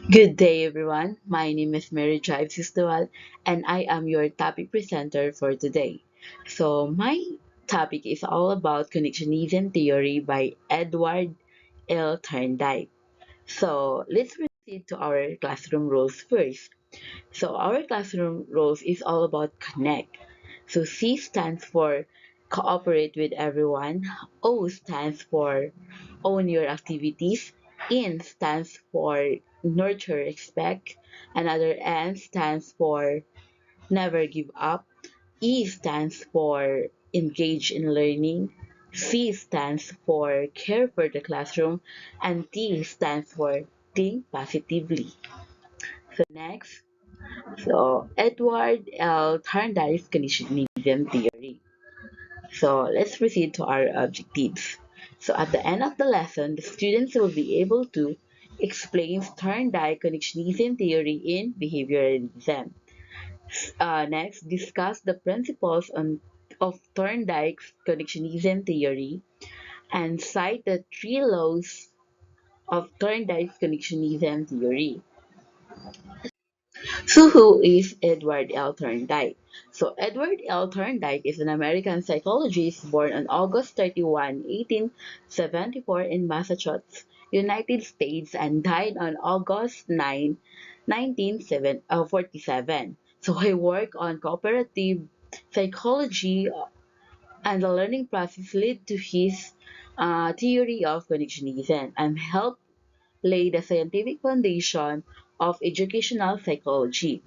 Good day, everyone. My name is Mary Drive Sistewal, and I am your topic presenter for today. My topic is all about connectionism theory by Edward L. Thorndike. Let's proceed to our classroom rules first. Our classroom rules is all about connect. C stands for cooperate with everyone. O stands for own your activities. N stands for nurture respect. Another N stands for never give up. E stands for engage in learning. C stands for care for the classroom. And T stands for think positively. Next, Edward L. Thorndike's conditionalism theory. Let's proceed to our objectives. At the end of the lesson, the students will be able to explain Thorndike connectionism theory in behavioralism. Next, discuss the principles of Thorndike's connectionism theory and cite the three laws of Thorndike's connectionism theory. Who is Edward L. Thorndike? Edward L. Thorndike is an American psychologist born on August 31, 1874 in Massachusetts, United States and died on August 9, 1947. He worked on cooperative psychology and the learning process led to his theory of connectionism and helped lay the scientific foundation of educational psychology.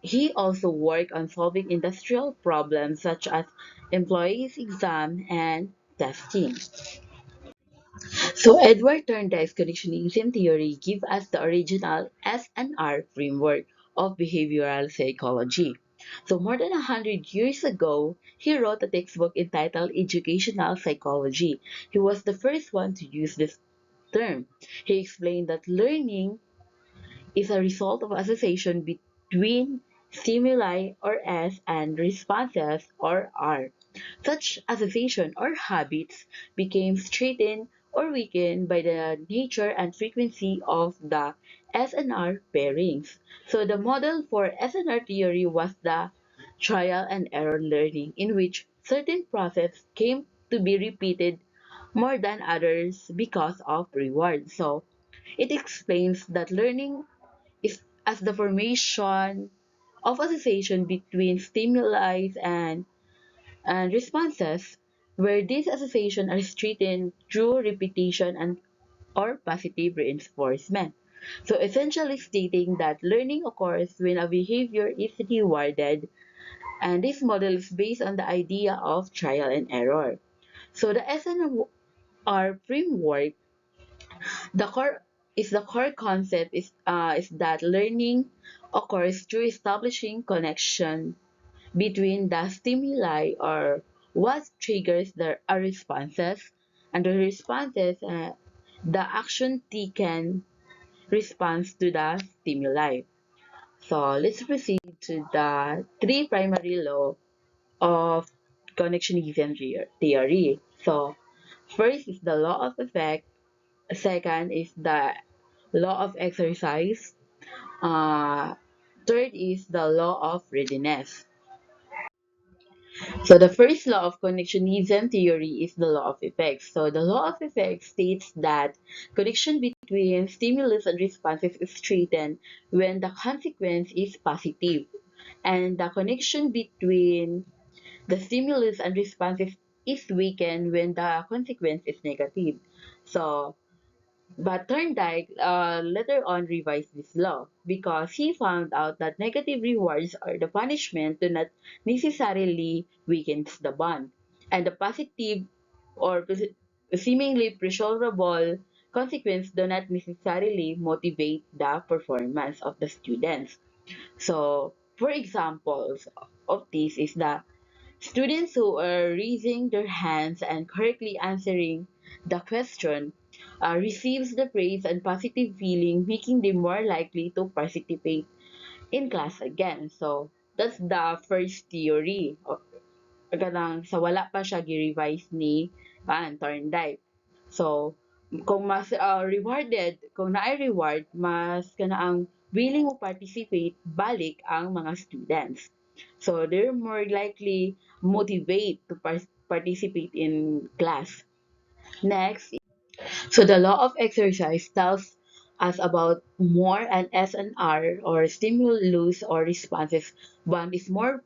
He also worked on solving industrial problems such as employees exam and testing. Edward Thorndike's connectionism theory gives us the original S&R framework of behavioral psychology. More than 100 years ago, he wrote a textbook entitled Educational Psychology. He was the first one to use this term. He explained that learning is a result of association between stimuli or S and responses or R. Such association or habits became strengthened or weakened by the nature and frequency of the SNR pairings. The model for SNR theory was the trial and error learning, in which certain processes came to be repeated more than others because of reward. It explains that learning is as the formation of association between stimuli and responses, where these associations are strengthened through repetition and or positive reinforcement. Essentially stating that learning occurs when a behavior is rewarded, and this model is based on the idea of trial and error. The SNR framework, the core concept is that learning occurs through establishing connection between the stimuli or what triggers the our responses and the responses the action taken response to the stimuli. Let's proceed to the three primary law of connectionism theory. First is the law of effect. Second is the law of exercise. Uh, Third is the law of readiness. The first law of connectionism theory is the law of effects. The law of effects states that connection between stimulus and responses is straightened when the consequence is positive, and the connection between the stimulus and responses is weakened when the consequence is negative. So but Thorndike later on revised this law because he found out that negative rewards or the punishment do not necessarily weakens the bond, and the positive or seemingly pleasurable consequence do not necessarily motivate the performance of the students. For examples of this is that students who are raising their hands and correctly answering the question receives the praise and positive feeling, making them more likely to participate in class again. That's the first theory. Kanang sa wala pa siya gi-revise ni Thorndike. So, kung mas rewarded, kung na-reward, mas kanaang willing mo participate balik ang mga students. So they're more likely motivate to participate in class. Next, so the law of exercise tells us about more an SNR or stimulus or responses. One is more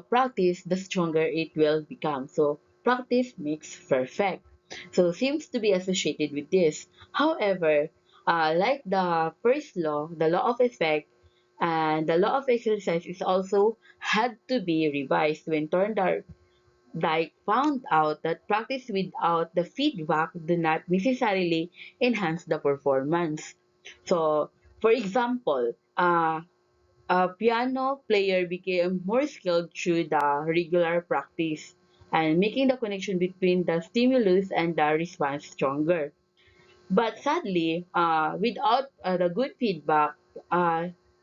practice, the stronger it will become. So practice makes perfect. So seems to be associated with this. However, like the first law, the law of effect and the law of exercise is also had to be revised when Thorndike found out that practice without the feedback do not necessarily enhance the performance. So, for example, a piano player became more skilled through the regular practice and making the connection between the stimulus and the response stronger. But sadly, without the good feedback,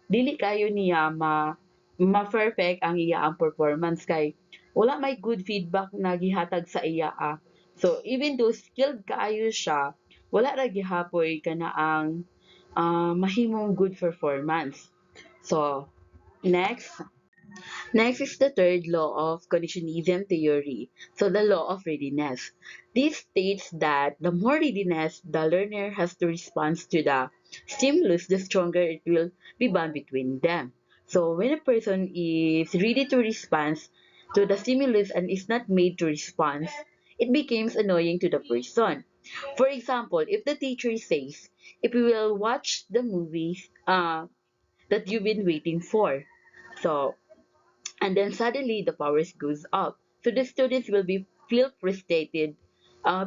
dili kayo niya ma-perfect ang iya ang performance kay wala may good feedback na gihatag sa iya. So even though skilled kaayo siya, wala ra gihapoy kana ang mahimong good performance. So next, next is the third law of Connectionism theory. So the law of readiness. This states that the more readiness the learner has to respond to the stimulus, the stronger it will be bond between them. So when a person is ready to respond to the stimulus and is not made to respond, it becomes annoying to the person. For example, if the teacher says, if you will watch the movie that you've been waiting for. So and then suddenly the powers goes up. So the students will be feel frustrated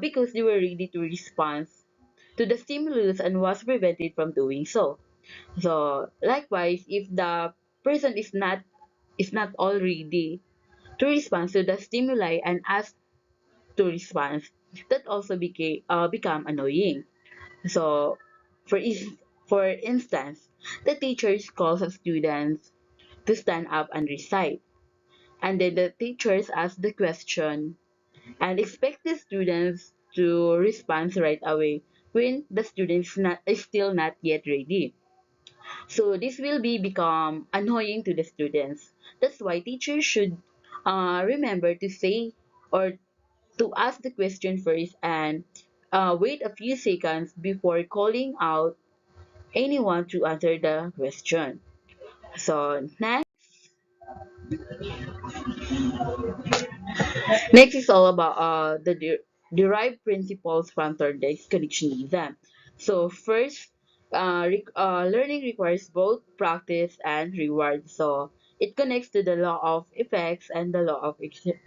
because they were ready to respond to the stimulus and was prevented from doing so. So likewise, if the person is not all ready to respond to the stimuli and asked to respond, that also become annoying. So for for instance, the teachers calls the students to stand up and recite. And then the teachers ask the question and expect the students to respond right away when the students is still not yet ready. So this will become annoying to the students. That's why teachers should remember to say or to ask the question first and wait a few seconds before calling out anyone to answer the question. So next is all about the derived principles from Thorndike's connectionism. So first, learning requires both practice and reward. So it connects to the law of effects and the law of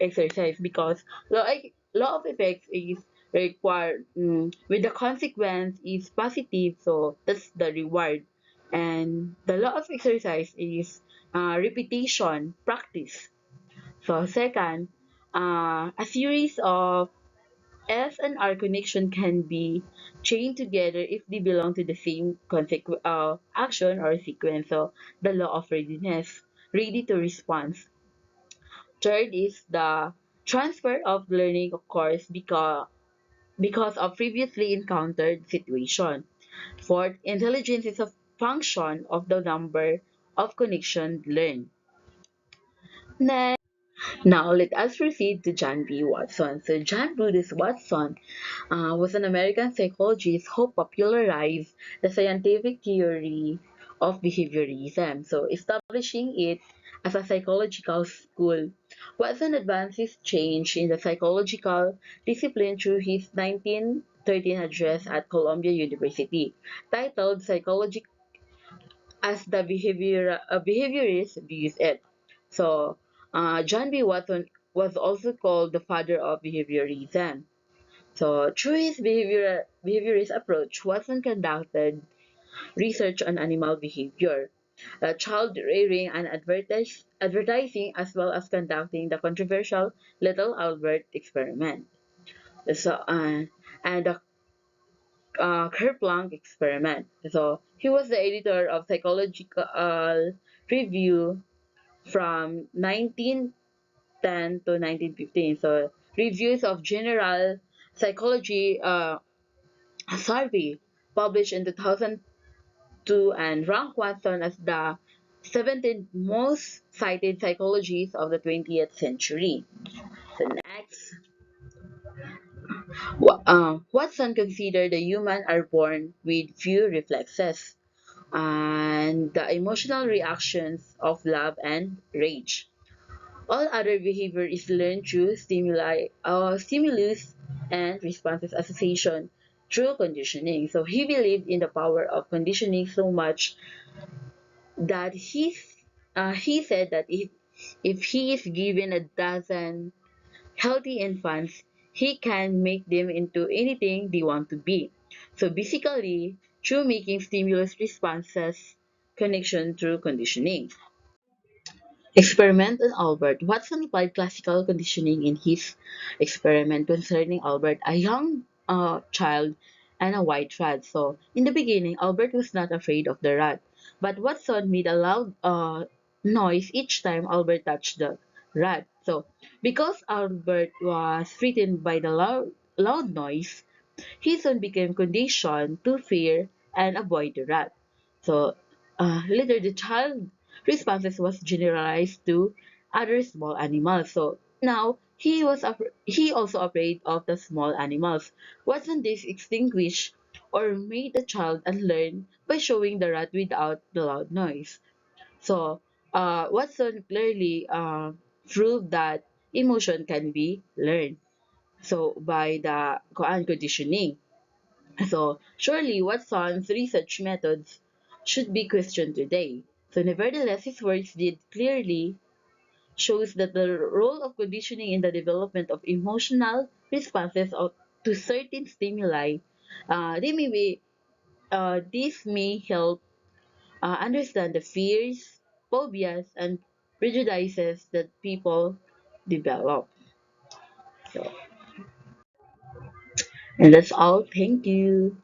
exercise because law of effects is required with the consequence is positive. So that's the reward, and the law of exercise is repetition, practice. So second, a series of S and R connection can be chained together if they belong to the same action or sequence. So the law of readiness, ready to respond. Third is the transfer of learning occurs because of previously encountered situation. Fourth, intelligence is a function of the number of connection learned. Next. Now, let us proceed to John B. Watson. So, John Bruce Watson was an American psychologist who popularized the scientific theory of behaviorism, so establishing it as a psychological school. Watson advances change in the psychological discipline through his 1913 address at Columbia University, titled Psychology as the behaviorist views it. So, John B. Watson was also called the father of behaviorism. So, through his behaviorist approach, Watson conducted research on animal behavior, child rearing, and advertising, as well as conducting the controversial Little Albert experiment. So, and the Kerplunk experiment. So, he was the editor of Psychological Review from 1910 to 1915. So, reviews of general psychology survey published in 2002 and ranked Watson as the 17th most cited psychologist of the 20th century. So next, Watson considered the human are born with few reflexes and the emotional reactions of love and rage. All other behavior is learned through stimulus and responses association through conditioning. So he believed in the power of conditioning so much that he said that if he is given a dozen healthy infants, he can make them into anything they want to be. So basically, through making stimulus responses connection through conditioning. Experiment on Albert. Watson applied classical conditioning in his experiment concerning Albert, a young child, and a white rat. So, in the beginning, Albert was not afraid of the rat, but Watson made a loud noise each time Albert touched the rat. So, because Albert was frightened by the loud noise, he soon became conditioned to fear and avoid the rat. So later, the child responses was generalized to other small animals. So now he also afraid of the small animals. Wasn't this extinguished or made the child unlearn by showing the rat without the loud noise? So Watson clearly proved that emotion can be learned. So by the conditioning. So surely Watson's research methods should be questioned today. So nevertheless, his works did clearly shows that the role of conditioning in the development of emotional responses to certain stimuli, they may be, this may help understand the fears, phobias, and prejudices that people develop. So, and that's all. Thank you.